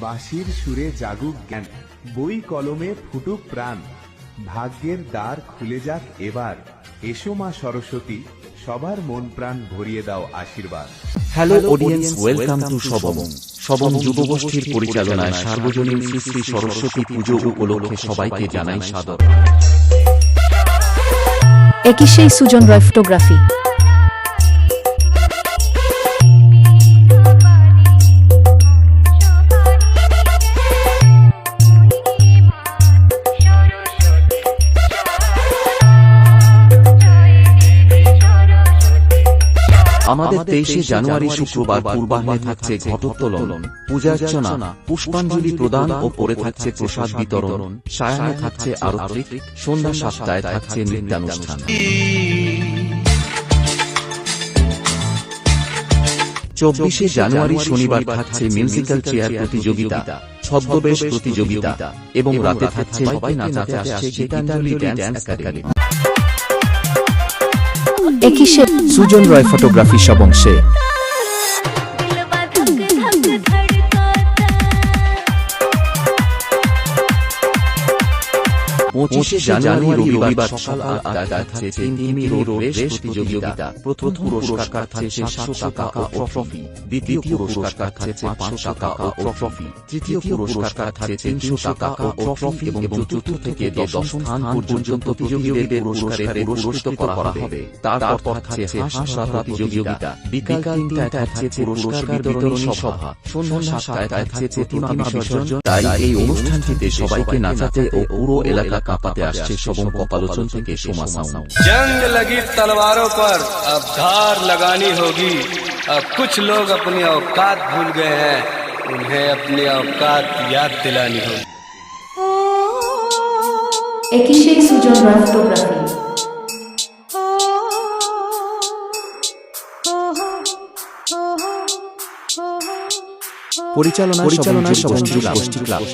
বাঁশির সুরে জাগুক জ্ঞান, বই কলমে ফুটুক প্রাণ, ভাগ্যের দ্বার খুলে যাক এবার। এসো মা সরস্বতী, সবার মন প্রাণ ভরিয়ে দাও আশীর্বাদ। হ্যালো অডিয়েন্স, ওয়েলকাম টু সবম যুবগোষ্ঠীর পরিচালনায় সার্বজনীন শ্রী শ্রী সরস্বতী পুজো উপলক্ষে সবাইকে জানাই সাদর। একই সেই সুজন রয় ফটোগ্রাফি। আমাদের 23শে জানুয়ারি শুক্রবার পূর্বাহ্নে থাকছে ঘটোত্তোলন, পূজার্চনা, পুষ্পাঞ্জলি প্রদান ও পরে থাকছে প্রসাদ বিতরণ, সায়াহ্নে থাকছে আরতি, সন্ধ্যা 7টায় থাকছে নৃত্যানুষ্ঠান। 24শে জানুয়ারি শনিবার থাকছে মিউজিক্যাল চেয়ার প্রতিযোগিতা, ছদ্মবেশ প্রতিযোগিতা এবং রাতে থাকছে সবাই নাচাতে আসছে গীতাঞ্জলি ড্যান্স একাডেমি। একই সে সুজন রয় ফটোগ্রাফি সবংশে। 25শে জানুয়ারি রবিবার সকাল 8টায় থাকছে 3 কিমি রোড রেস প্রতিযোগিতা। প্রথম পুরস্কার থাকছে 700 টাকা ও ট্রফি, দ্বিতীয় পুরস্কার থাকছে 500 টাকা ও ট্রফি, তৃতীয় পুরস্কার থাকছে 300 টাকা ও ট্রফি এবং চতুর্থ থেকে দশম স্থান পর্যন্ত প্রতিযোগীদের পুরস্কারে পুরস্কৃত করা হবে। তারপর থাকছে হাঁস-ধরা প্রতিযোগিতা, বিকাল 3টায় থাকছে পুরস্কার বিতরণী সভা, সন্ধ্যা 7টায় থাকছে প্রতিমা বিসর্জন। তাই এই অনুষ্ঠানটিতে সবাইকে নাচাতে ও পুরো এলাকা কাঁপাতে আসছে সবম কপালোচন থেকে সোমা সাউন্ড। जंग लगी तलवारों पर, अब धार लगानी होगी। अब कुछ लोग अपनी औकात भूल गए हैं, उन्हें अपनी औकात याद दिलानी होगी। একই সেই সুজন রয় ফটোগ্রাফি। পরিচালনা সবম যুবগোষ্ঠী ক্লাব।